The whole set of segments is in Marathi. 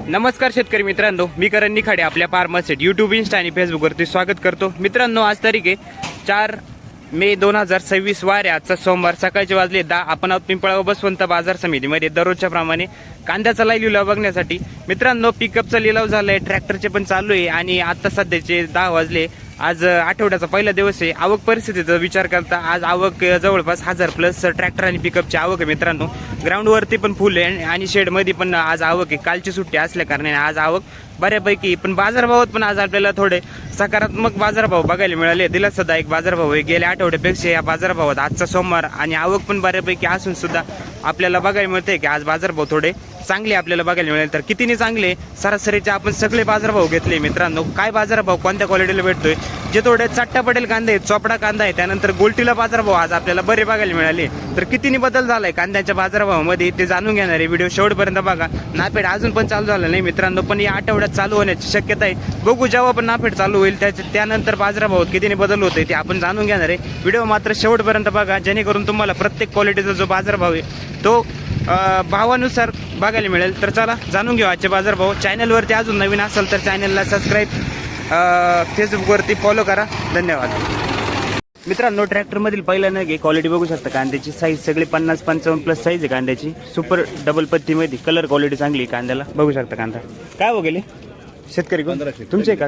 नमस्कार शेतकरी मित्रांनो, मी करण निखाडे आपल्या फार्मासेट यूट्यूब, इंस्टा आणि फेसबुकवरती स्वागत करतो. मित्रांनो, आज तारीख आहे 4 मे 2026 वार आहे. आजचा सोमवार. सकाळचे वाजले 10. आपण आहोत पिंपळगाव बसवंत बाजार समितीमध्ये दररोजच्या प्रमाणे कांद्याचा लाईव्ह लिलाव बघण्यासाठी. मित्रांनो, पिकअपचा लिलाव झालाय, ट्रॅक्टरचे पण चालू आहे आणि आता सध्याचे 10 वाजले. आज आठवड्याचा पहिला दिवस आहे. आवक परिस्थितीचा विचार करता आज आवक जवळपास 1000+ ट्रॅक्टर आणि पिकअपची आवक आहे. मित्रांनो, ग्राउंडवरती पण फुल आहे आणि शेडमध्ये पण आज आवक आहे. कालची सुट्टी असल्या कारणाने आज आवक बऱ्यापैकी, पण बाजारभावात पण आज आपल्याला थोडे सकारात्मक बाजारभाव बघायला मिळाले. दिलासादायक बाजारभाव आहे गेल्या आठवड्यापेक्षा या बाजारभावात. आजचा सोमवार आणि आवक पण बऱ्यापैकी असून सुद्धा आपल्याला बघायला मिळते की आज बाजारभाव थोडे चांगले आपल्याला बघायला मिळेल. तर कितीने चांगले, सरासरीचे आपण सगळे बाजारभाव घेतले. मित्रांनो, काय बाजारभाव कोणत्या क्वालिटीला भेटतोय, जे थोडे चट्टा पडेल कांदा आहे, चोपडा कांदा आहे, त्यानंतर गोल्टीला बाजारभाव आज आपल्याला बरे बघायला मिळाले. तर कितीने बदल झालाय कांद्याच्या बाजारभावामध्ये ते जाणून घेणार आहे. व्हिडिओ शेवटपर्यंत बघा. नाफेड अजून पण चालू झालं नाही मित्रांनो, पण या आठवड्यात चालू होण्याची शक्यता आहे. बघू, जेव्हा पण नाफेड चालू होईल त्यानंतर बाजारभावात कितीने बदल होते ते आपण जाणून घेणार आहे. व्हिडिओ मात्र शेवटपर्यंत बघा, जेणेकरून तुम्हाला प्रत्येक क्वालिटीचा जो बाजारभाव आहे तो भावानुसार बघायला मिळेल. तर चला जाणून घेऊ आजचे बाजारभाव. चॅनलवरती अजून नवीन असेल तर चॅनलला सबस्क्राईब, फेसबुकवरती फॉलो करा. धन्यवाद. मित्रांनो, ट्रॅक्टरमधील पहिला नग आहे. क्वालिटी बघू शकता. कांद्याची साईज सगळी 50-55+ साईज आहे कांद्याची. सुपर डबल पत्तीमध्ये कलर क्वालिटी चांगली आहे कांद्याला. बघू शकता कांदा काय हो गेले शेतकरी कोण तुमचे का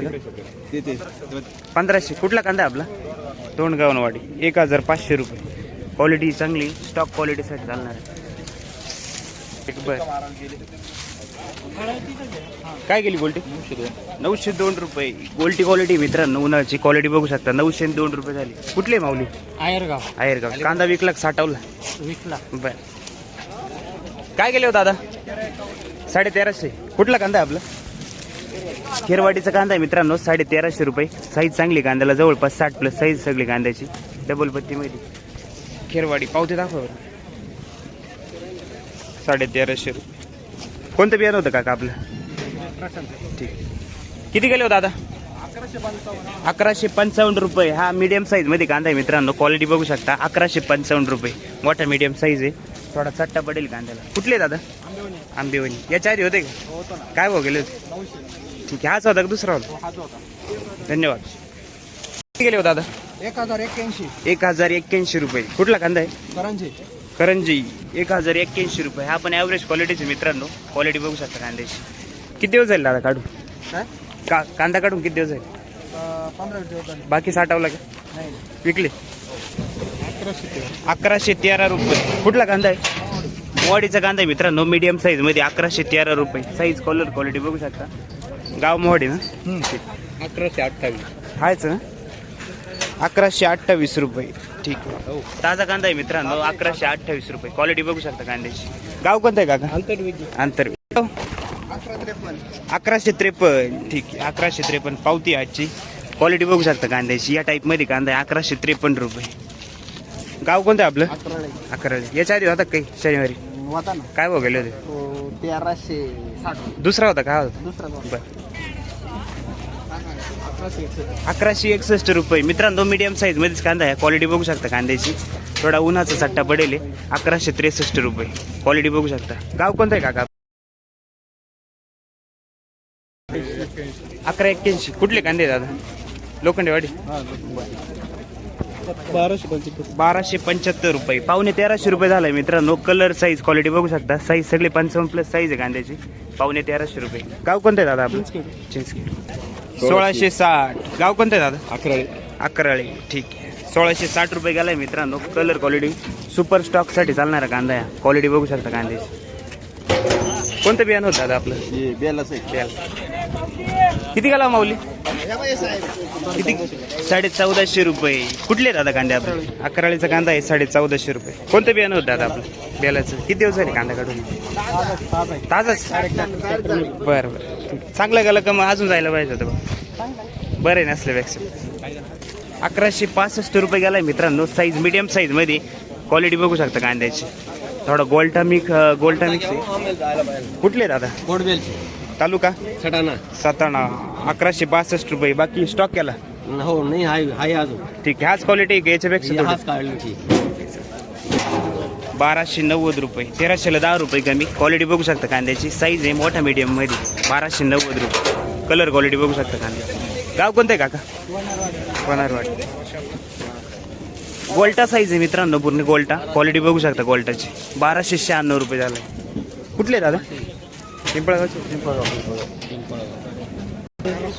1500. कुठला कांदा आपला? तोंडगावनवाडी. 1500 रुपये. क्वालिटी चांगली, स्टॉक क्वालिटीसाठी चालणार आहे. काय गेली गोल्टी? 902 रुपये. गोल्टी क्वालिटी मित्रांनो, उन्हाळ्याची क्वालिटी बघू शकता. 902 रुपये झाली. कुठले माऊली? आयरगाव. कांदा विकला साठवला विकला. बर, काय गेले हो दादा? 1350. कुठला कांदा आहे आपला? खेरवाडीचा कांदा आहे मित्रांनो. 1350 रुपये. साईज चांगली कांद्याला, जवळपास 60+ साईज सगळी कांद्याची. डबल पत्तीमध्ये खेरवाडी. पावते दाखवा. 1350 रुपये. कोणतं बियाणं होतं काका आपलं? ठीक. किती गेले हो दादा? 1155 रुपये. हा मीडियम साईज मध्ये कांदा आहे मित्रांनो. क्वालिटी बघू शकता. 1155 रुपये. मोठा मीडियम साईज आहे. थोडा चट्टा पडेल कांद्याला. कुठले दादा? आंबेवणी. याच्या आधी होते का? काय भाव गेले होते? ठीक आहे. हाच होता का दुसरा होता? धन्यवाद. किती गेले हो दादा? 1081 रुपये. कुठला कांदा आहे? करंजी. 1081 रुपये. हा पण ॲव्हरेज क्वालिटीचे मित्रांनो. क्वालिटी बघू शकता कांद्याची. किती दिवस जाईल दादा काढून? कांदा काढून किती दिवस जाईल? 15 दिवस. बाकी साठवला का? विकले. 1113 रुपये. कुठला कांदा आहे? मोवाडीचा कांदा आहे मित्रांनो. मीडियम साईज मध्ये 1113 रुपये. साईज, कलर, क्वालिटी बघू शकता. गाव मोवाडी ना? 1128. हायच ना? 1128 रुपये. ठीक आहे. ताजा कांदा आहे मित्रांनो. 1128 रुपये. क्वालिटी बघू शकता कांद्याची. गाव कोणतं आहे काका? आंतर. 1153. ठीक आहे. 1153 पावती आजची. क्वालिटी बघू शकता कांद्याची. या टाईप मध्ये कांदा आहे. 1153 रुपये. गाव कोणतं आहे आपलं? अकराळी. याच्या आधी होता काही शनिवारी? काय भाव गेले होते? 1360. दुसरा होता काय होता? दुसरा. बरं. 1161 रुपये. मित्रांनो, मीडियम साईज मध्येच कांदा आहे. क्वालिटी बघू शकता कांद्याची. थोडा उन्हाचा चट्टा पडेल. 1163 रुपये. क्वालिटी बघू शकता. गाव कोणतं आहे काका? 1181. कुठले कांदे दादा? लोखंडेवाडी. 1275 रुपये. 1350 रुपये झालाय मित्रांनो. कलर, साईज, क्वालिटी बघू शकता. साईज सगळे 55+ साईज आहे कांद्याची. 1350 रुपये. गाव कोणतं आहे दादा आपलं? चिंचखेड. 1660. गाव कोणतं आहे दादा? अकराळी. ठीक आहे. 1660 रुपये गेलाय मित्रांनो. कलर, क्वालिटी सुपर स्टॉक साठी चालणारा कांदा आहे. क्वालिटी बघू शकता कांद्याची. कोणतं बियाणं होतं दादा आपलं? बेल. किती गेला माऊली? किती? 1450 रुपये. कुठले दादा कांदे आपले? अकराळीचा कांदा आहे. 1450 रुपये. कोणतं बियाणं होतं दादा आपलं? बेलाचं. किती दिवस झाले कांदा काढून? ताजाच. बरं बरं. चांगलं गेलं का मग अजून जायला पाहिजे होतं. बरं आहे नसल्यापेक्षा. 1165 रुपये गेलाय मित्रांनो. साईज मीडियम साईज मध्ये. क्वालिटी बघू शकता कांद्याची. थोडा गोल्टा मिक्स आहे. कुठले दादा? तालुका सटाणा. 1162 रुपये. बाकी स्टॉक केला? हो नाही, हाय अजून. ठीक आहे. हाच क्वालिटी याच्यापेक्षा? 1290 रुपये. 1300ला 10 रुपये कमी. क्वालिटी बघू शकता कांद्याची. साईज आहे मोठा मीडियम मध्ये. 1290 रुपये. कलर क्वालिटी बघू शकता कांद्याची. गाव कोणतं आहे काका? वनारवाड. गोल्टा साईज आहे मित्रांनो, पूर्ण गोल्टा. क्वालिटी बघू शकता गोल्टाची. 1296 रुपये झाले. कुठले दादा? पिंपळगावचे.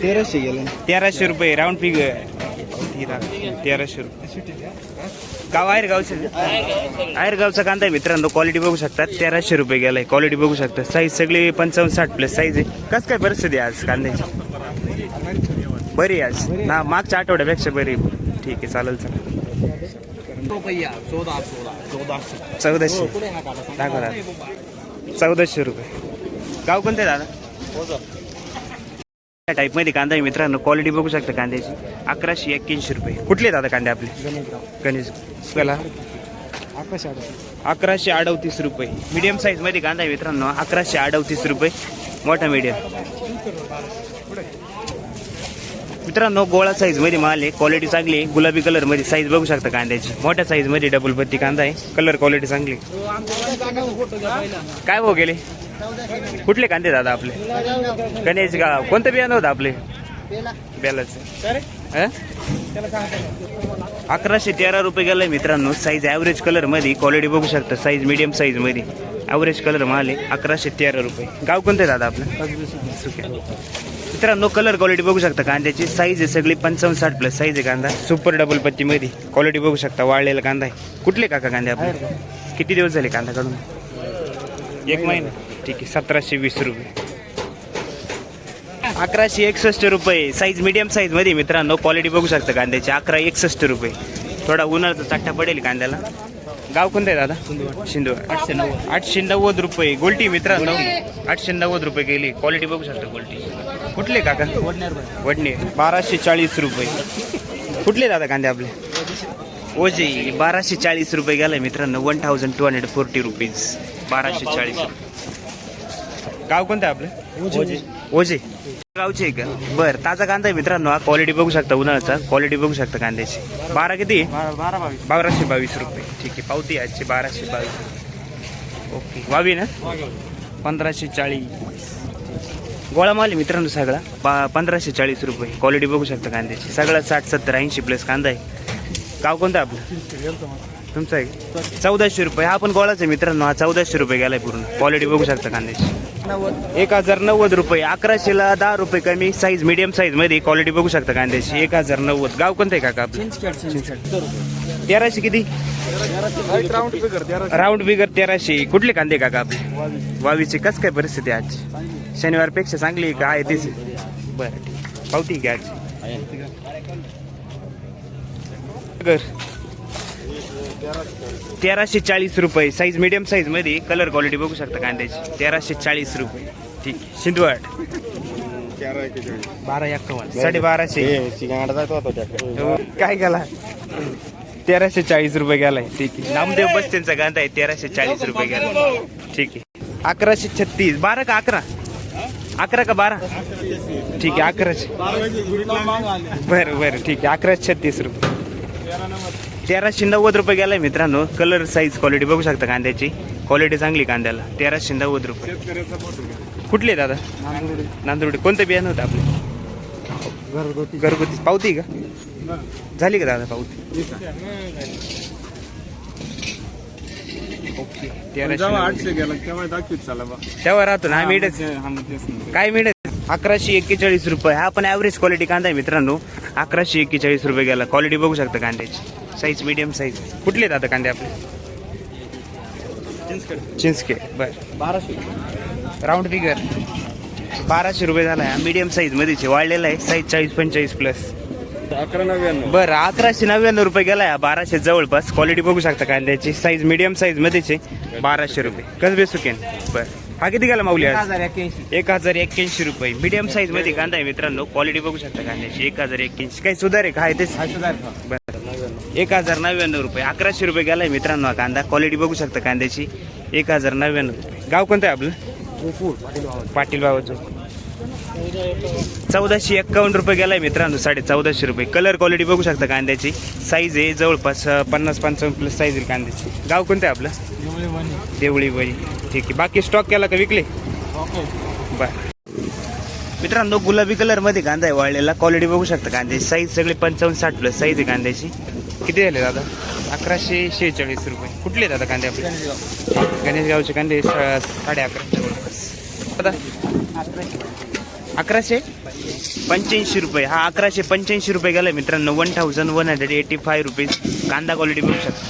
1300 गेलं. 1300 रुपये राऊंड फिगर. 1300 रुपये. गाव आयरगावचा कांदा आहे मित्रांनो. क्वालिटी बघू शकता. 1300 रुपये गेलाय. क्वालिटी बघू शकता. साईज सगळी 55-60 प्लस साईज आहे. कसं काय परिस्थिती आहे आज कांद्याची? बरी आहे आज ना, मागच्या आठवड्यापेक्षा बरी. ठीक आहे, चालेल. 1400 दाखवा. 1400 रुपये. गाव कोणते दादा? टाईप मध्ये कांदा आहे मित्रांनो. क्वालिटी बघू शकता कांद्याची. 1181 रुपये. कुठले दादा कांदे आपले? गणेश. 1138 रुपये. मीडियम साईज मध्ये कांदा आहे मित्रांनो. 1138 रुपये. मोठा मीडियम मित्रांनो. गोळा साईज मध्ये माल आहे. क्वालिटी चांगली आहे. गुलाबी कलर मध्ये साईज बघू शकता कांद्याची. मोठ्या साईज मध्ये डबल पत्ती कांदा आहे. कलर क्वालिटी चांगली. काय भाव गेले? कुठले कांदे दादा आपले? गणेश गाव. कोणतं बियाणं होतं आपले? बेलाच. 1113 रुपये गेलाय मित्रांनो. साईज ॲव्हरेज कलर मध्ये. क्वालिटी बघू शकता. साईज मीडियम साईज मध्ये. ॲव्हरेज कलर माल आहे. 1113 रुपये. गाव कोणतं दादा आपलं? मित्रांनो कलर क्वालिटी बघू शकता कांद्याची. साईज आहे सगळी 55-60 प्लस साईज आहे कांदा. सुपर डबल पत्ती मध्ये. क्वालिटी बघू शकता. वाळलेला कांदा आहे. कुठले काका कांदे आपले? किती दिवस झाले कांदा काढून? 1 महिना. ठीक आहे. 1720 रुपये. 1161 रुपये. साईज मीडियम साईज मध्ये मित्रांनो. क्वालिटी बघू शकता कांद्याची. 1161 रुपये. थोडा उन्हाळ्याचा चट्टा पडेल कांद्याला. गाव कोणतं आहे दादा? शिंदू. 890 रुपये. गोल्टी मित्रांनो. 890 रुपये गेली. क्वालिटी बघू शकता गोल्टी. कुठले काका? वडणे. 1240 रुपये. कुठले दादा कांदे आपले? ओजे. 1240 रुपये गेलाय मित्रांनो. 1240 रुपीज. 1240. गाव कोणतं आहे आपलं? ओजे. गावचे आहे का? बरं. ताजा कांदा आहे मित्रांनो. हा क्वालिटी बघू शकता उन्हाळ्याचा. क्वालिटी बघू शकता कांद्याची. 12 किती? 1222 रुपये. ठीक आहे. पावती आजची 1222. ओके. वावी ना? 1540. गोळा माल आहे मित्रांनो सगळा. 1540 रुपये. क्वालिटी बघू शकता कांद्याची. सगळा 60-70-80 प्लस कांदा आहे. गाव कोणतं आपलं? तुमचं आहे? 1400 रुपये. हा पण गोळाच आहे मित्रांनो. हा 1400 रुपये गेलाय पूर्ण. क्वालिटी बघू शकता कांद्याची. 1090 रुपये. 1100ला 10 रुपये कमी. साईज मीडियम साईज मध्ये. क्वालिटी बघू शकता कांद्याची. 1090. गाव कोणतं आहे काका आपलं? 1300 किती? राऊंड बिगर 1300. कुठले कांदे काका आपले? वावीचे. कसं काय परिस्थिती आज? शनिवारपेक्षा चांगली का आहे तीच? बरं ठीक. पावती घ्या आज. 1340 रुपये. साईज मीडियम साईज मध्ये. कलर क्वालिटी बघू शकता कांद्याची. 1340 रुपये. ठीक आहे. शिंदवाड. 1251. काय गेला? 1340 रुपये गेलाय. ठीक आहे. नामदेव बस्त्यांचा कांदा आहे. 1340 रुपये गेला. ठीक आहे. 1136. 12 का 11? 11 का 12? ठीक आहे. 11. बरं ठीक आहे. 1136 रुपये. 1390 रुपये गेलाय मित्रांनो. कलर साईज क्वालिटी बघू शकता कांद्याची. क्वालिटी चांगली कांद्याला. 1390 रुपये. कुठले दादा? नांदुर्डी. कोणतं बियाणं होतं आपलं? घरगुती. पावती का? झाली का दादा पावती? ओके. 800 गेला तेव्हा राहतो ना. मिळत काय मिळत? 1141 रुपये. हा पण ॲव्हरेज क्वालिटी कांदा आहे मित्रांनो. 1141 रुपये गेला. क्वालिटी बघू शकता कांद्याची. Size medium size. कुठले दादा कांदे आपले? चिंचके. बरं. 1200. Round figure. 1200 रुपये झाला आहे. मीडियम साईज मध्येच वाढलेला आहे. Size 40-45 plus. 1199. बरं. 1199 रुपये गेलाय. 1200 जवळपास. क्वालिटी बघू शकता कांद्याची. साईज मीडियम साईज मध्येच आहे. 1200 रुपये. कसबे सुकेन. बरं. हा किती गेला माऊली? 1081 रुपये. मीडियम साईज मध्ये कांदा आहे मित्रांनो. क्वालिटी बघू शकता कांद्याची. 1081. काही सुधार आहे का? आहे तेच. 1099 रुपये. 1100 रुपये गेलाय मित्रांनो हा कांदा. क्वालिटी बघू शकता कांद्याची. 1099 रुपये. गाव कोणतं आहे आपलं? पाटील बाबाचं. 1451 रुपये गेलाय मित्रांनो. 1450 रुपये. कलर क्वालिटी बघू शकता कांद्याची. साईज आहे जवळपास 50-55 प्लस साईज आहे कांद्याची. गाव कोणतं आहे आपलं? देवळी बरी. ठीक आहे. बाकी स्टॉक केला का विकले? बर. मित्रांनो गुलाबी कलर मध्ये कांदा आहे वाळलेला. क्वालिटी बघू शकता कांद्याची साईज सगळे 55-60 प्लस साईज आहे कांद्याची. किती झाले दादा? 1146 रुपये. कुठले दादा कांदे आपले? गणेशगावचे कांदे 1150 दादा. 1185 रुपये. हा 1185 रुपये गेला मित्रांनो. 1185 रुपीज. कांदा क्वालिटी बघू शकता.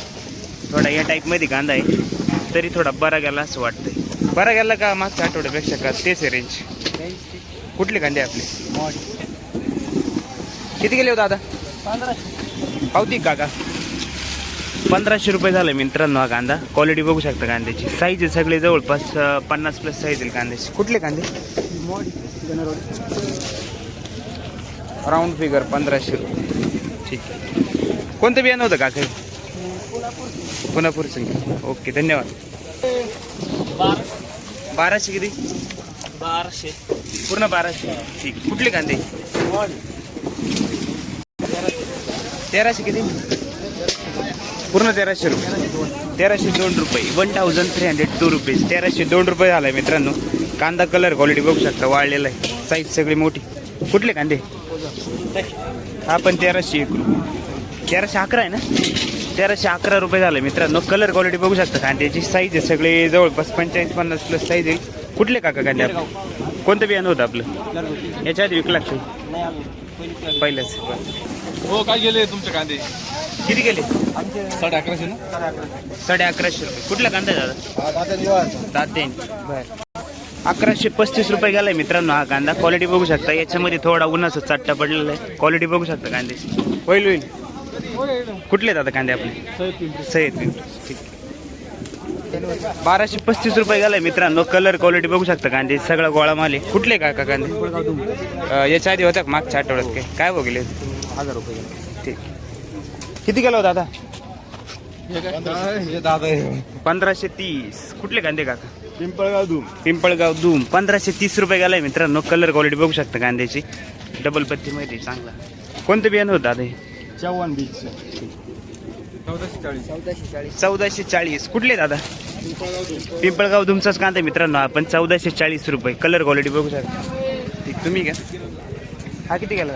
थोडा या टाईपमध्ये कांदा आहे तरी थोडा बरा गेला असं वाटतंय. बरा गेला का मागच्या आठवड्यापेक्षा का तेच आहे रेंज? कुठले कांदे आपले? किती गेले हो दादा? 1500. पावती काका 1500 रुपये झाले मित्रांनो हा कांदा. क्वालिटी बघू शकता कांद्याची. साईज आहे सगळे जवळपास 50 प्लस साईज आहे कांद्याची. कुठले कांदे? राऊंड फिगर 1500 रुपये. ठीक आहे. कोणतं बियाणं होतं काका? पुनापूर सिंग. ओके धन्यवाद. 1200 किती? 1200. पूर्ण 1200. ठीक. कुठले कांदे? 1300 किती? पूर्ण 1300 रुपये. 1302 रुपये. 1302 रुपये. 1302 रुपये झालाय मित्रांनो. कांदा कलर क्वालिटी बघू शकता वाळलेला आहे. साईज सगळी मोठी. कुठले कांदे? हा पण 1301 रुपये. 1311 आहे ना? 1311 रुपये झाले मित्रांनो. कलर क्वालिटी बघू शकता कांद्याची. साईज आहे सगळे जवळपास 45-50 प्लस साईज आहे. कुठले काका कांदे? कोणतं बियाणं होतं आपलं? याच्या आधी विकला का? पहिलंच. हो काय गेले तुमचे कांदे? किती गेले? 1150 ना? 1150 रुपये. कुठला कांदा दादा? दाते. बर. 1135 रुपये गेलाय मित्रांनो हा कांदा. क्वालिटी बघू शकता. याच्यामध्ये थोडा उन्हाचा चट्टा पडलेला आहे. क्वालिटी बघू शकता कांद्याची. होईल. कुठले दादा कांदे आपले? सय्यद. ठीक. 1235 रुपये गेलाय मित्रांनो. कलर क्वालिटी बघू शकता कांदे. सगळा गोळा माल आहे. कुठले काका कांदे? याच्या आधी होता मागच्या आठवड्यात काय बघले? 1000 रुपये. ठीक. किती गेला दादा? 1530. कुठले कांदे काका? पिंपळगाव धूम. 1530 रुपये गेलाय मित्रांनो. कलर क्वालिटी बघू शकता कांद्याची. डबल पत्ती मध्ये चांगला. कोणतं बियाणं होतं दादा? 1440. कुठले दादा? पिंपळगाव धुमचाच कांदा आहे मित्रांनो. आपण 1440 रुपये. कलर क्वालिटी बघू शकता. ठीक. तुम्ही घ्या. हा किती गेला?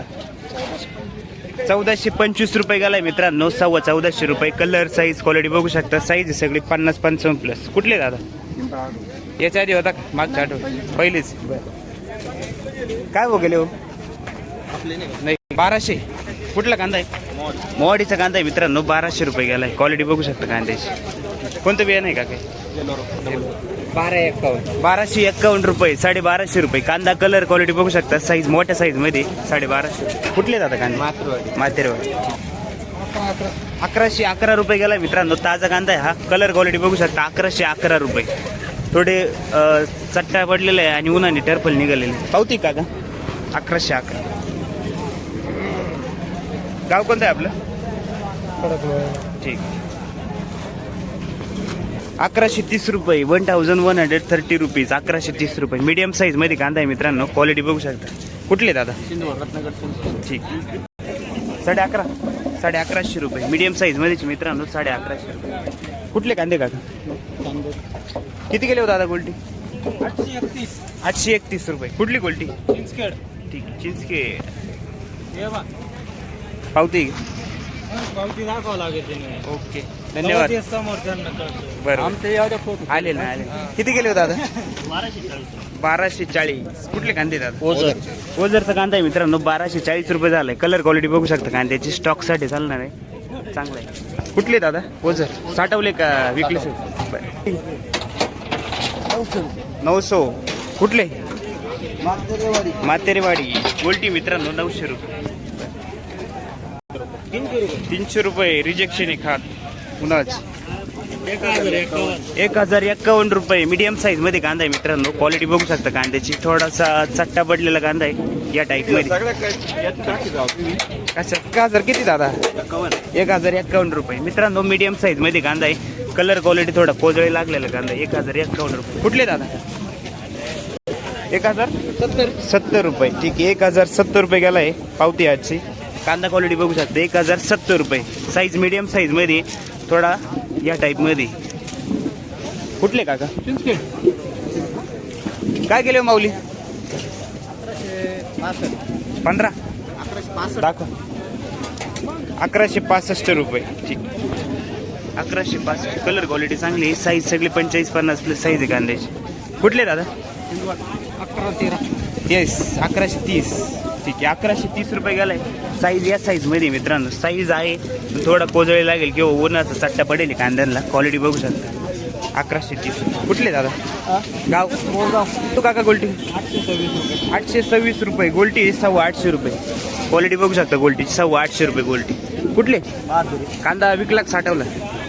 1425 रुपये गेलाय मित्रांनो. 1450 रुपये. कलर साईज क्वालिटी बघू शकता. साईज सगळी 50-55 प्लस. कुठले दादा? याच्या आधी होता का मागच्या आठवड्यात? पहिलेच. काय बघले हो? नाही 1200. कुठला कांदा आहे? मोवाडीचा कांदा आहे मित्रांनो. 1200 रुपये गेलाय. क्वालिटी बघू शकता कांद्याची. कोणतं बियाणं आहे का काय? 1251 रुपये. 1250 रुपये. कांदा कलर क्वालिटी बघू शकता. साईज मोठ्या साईज मध्ये 1250. कुठले जातात कांदे? मातेरवाडी. 1111 रुपये गेला मित्रांनो. ताजा कांदा आहे हा. कलर क्वालिटी बघू शकता. 1111 रुपये. थोडे चट्टा पडलेले आहे आणि उन्हाने टर्फल निघालेले. पावती का 1111. गाव कोणतं आहे आपलं? ठीक. 1130 रुपये. 1130 रुपीज. 1130 रुपये. मीडियम साईज मध्ये कांदा आहे मित्रांनो. क्वालिटी बघू शकता. कुठले दादा? ठीक. 1150 रुपये. मीडियम साईज मध्ये मित्रांनो. 1150 रुपये. कुठले कांदे काका? किती गेले हो दादा गोल्टी? 831 रुपये. कुठली गोल्टी? ठीक. चिंचखेड. पावती दाखवावं लागेल. ओके धन्यवाद. बरं आले ना. किती गेले हो दादा? 1240. कुठले कांदे दादा? ओझरचा कांदा आहे मित्रांनो. 1240 रुपये झालाय. कलर क्वालिटी बघू शकता कांद्याची. स्टॉक साठी चालणार आहे. चांगला आहे. कुठले दादा? ओझर साठवले का विकले? 900. कुठले? मातेरेवाडी. गोल्टी मित्रांनो 900 रुपये. 300 रुपये. रिजेक्शन आहे खात उन्हाच. 1051 रुपये. मीडियम साईज मध्ये कांदा आहे मित्रांनो. क्वालिटी बघू शकता कांद्याची. थोडासा चट्टा पडलेला कांदा आहे या टाईप मध्ये. 1000 किती दादा? 1051 रुपये. मित्रांनो मीडियम साईज मध्ये कांदा आहे. कलर क्वालिटी थोडा कोजळे लागलेला कांदा. 1051 रुपये. कुठले दादा? 1070 रुपये. ठीक आहे. 1070 रुपये गेला आहे पावती आजची. कांदा क्वालिटी बघू शकता. 1070 रुपये. साईज मीडियम साईज मध्ये थोडा या टाईप मध्ये. कुठले काका काय केले हो माऊली 15 दाखव 1165 रुपये ठीक 1165 कलर क्वालिटी चांगली साईज सगळी 45-50 प्लस साईज आहे कांद्याची कुठले दादा 1130 ठीक आहे 1130 रुपये गेलाय साईज या साईज मध्ये मित्रांनो साईज आहे थोडा कोजळे लागेल किंवा उन्हाचा चट्टा पडेल कांद्यांना क्वालिटी बघू शकता 1130 कुठले दादा गाव तो काका गोल्टी 826 रुपये गोल्टी 850 रुपये क्वालिटी बघू शकता गोल्टी 850 रुपये गोल्टी कुठले कांदा विकला साठवला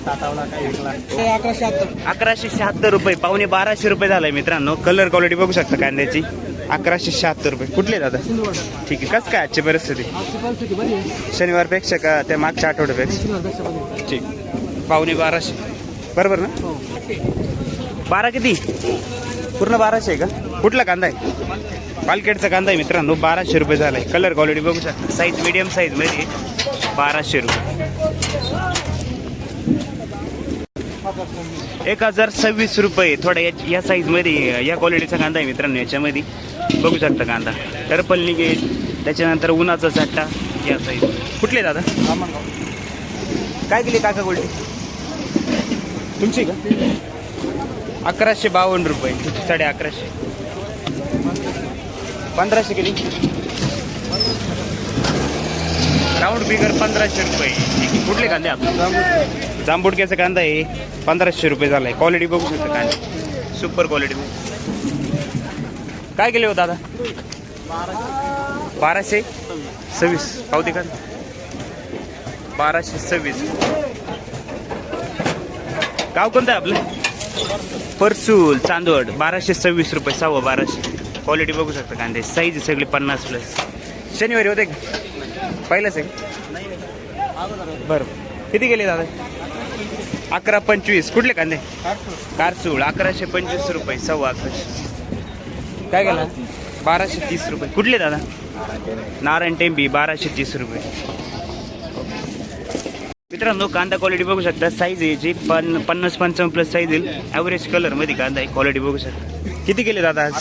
1176 रुपये 1250 रुपये झालाय मित्रांनो कलर क्वालिटी बघू शकता कांद्याची 1176 रुपये कुठले दादा ठीक आहे कसं काय आजची परिस्थिती शनिवारपेक्षा का त्या मागच्या आठवड्यापेक्षा ठीक 1250 बरोबर ना 12 किती पूर्ण 1200 आहे का कुठला कांदा आहे पालखेडचा कांदा आहे मित्रांनो 1200 रुपये झालाय कलर क्वालिटी बघू शकता साईज मीडियम साईज मध्ये 1200 रुपये 1026 रुपये थोडा या साईज मध्ये या क्वालिटीचा कांदा आहे मित्रांनो याच्यामध्ये बघू शकता कांदा टर्पल निघेल त्याच्यानंतर उन्हाचा चट्टा या साईज कुठले दादा काय केली काका गोल्टी तुमची का 1152 रुपये 1150 1500 केली राऊंड फिगर 1500 रुपये कुठले कांदे आपले जांबुडक्याचा कांदा आहे 1500 रुपये झालाय क्वालिटी बघू शकता कांदे सुपर क्वालिटी काय केले हो दादा 1226 पावती का 1226 गाव कोणतं आहे आपलं परसूल चांदवड 1226 रुपये 1250 क्वालिटी बघू शकता कांदे साईज सगळी 50 प्लस शनिवारी होते का पहिलंच आहे बरं किती गेले दादा 1125 कुठले कांदे कारसूळ 1125 रुपये 1150 काय गेला 1230 रुपये कुठले दादा नारायण टेंबी 1230 रुपये मित्रांनो कांदा क्वालिटी बघू शकता साईज याची 50-55 प्लस साईज येईल ॲव्हरेज कलर मध्ये कांदा आहे क्वालिटी बघू शकता किती केले दादा आज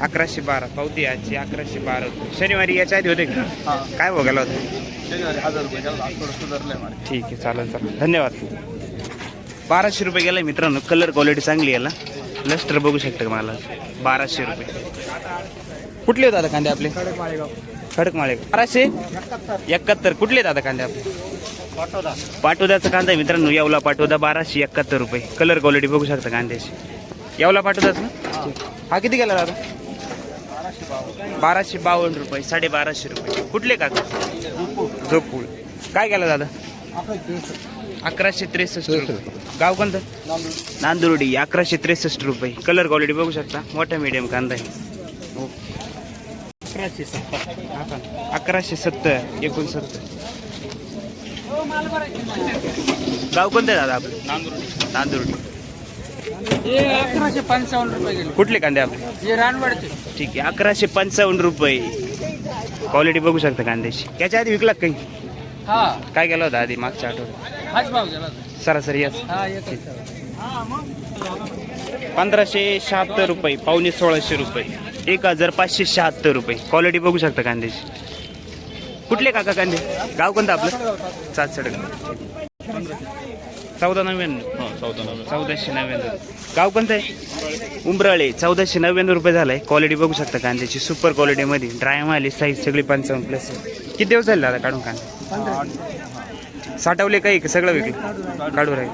1112 पावती आजची 1112 शनिवारी याच्या आधी होते का काय बघायला होतं ठीक आहे चालेल धन्यवाद 1200 रुपये गेलाय मित्रांनो कलर क्वालिटी चांगली याला लस्टर बघू शकता मला 1200 रुपये कुठले दादा कांदे आपले खडकमाळे 1271 कुठले दादा कांदे आपले पाटोद्याचा कांदा आहे मित्रांनो येवला पाटोदा 1271 रुपये कलर क्वालिटी बघू शकता कांद्याची येवला पाटोदाच ना हा किती गेला दादा 1252 रुपये 1250 रुपये कुठले काका झोपूळ काय गेला दादा 1163 रुपये गाव कोणतं नांदुर्डी 1163 रुपये कलर क्वालिटी बघू शकता मोठा मीडियम कांदा आहे 1170 69 गाव कोणतं आहे दादा आपलं नांदुर्डी 1155 रुपये गेले कुठले कांदे आपले हे रानवाडचे ठीक आहे 1155 रुपये क्वालिटी बघू शकता कांद्याची याच्या आधी विकला काही हा काय केलं होतं आधी मागच्या आठवड्यात हाच भाव गेला सरासरी याच हा येतो 1576 रुपये 1650 रुपये 1576 रुपये क्वालिटी बघू शकता कांद्याची कुठले काका कांदे गाव कोणतं आपलं 1499 गाव कोणतं आहे उंबराळे 1499 रुपये झालाय क्वालिटी बघू शकता कांद्याची सुपर क्वालिटी मध्ये ड्राय माल साईज सगळी 55 प्लस किती दिवस झाले दादा काढून कांदे साठवले काही सगळं विकलं काढू राहील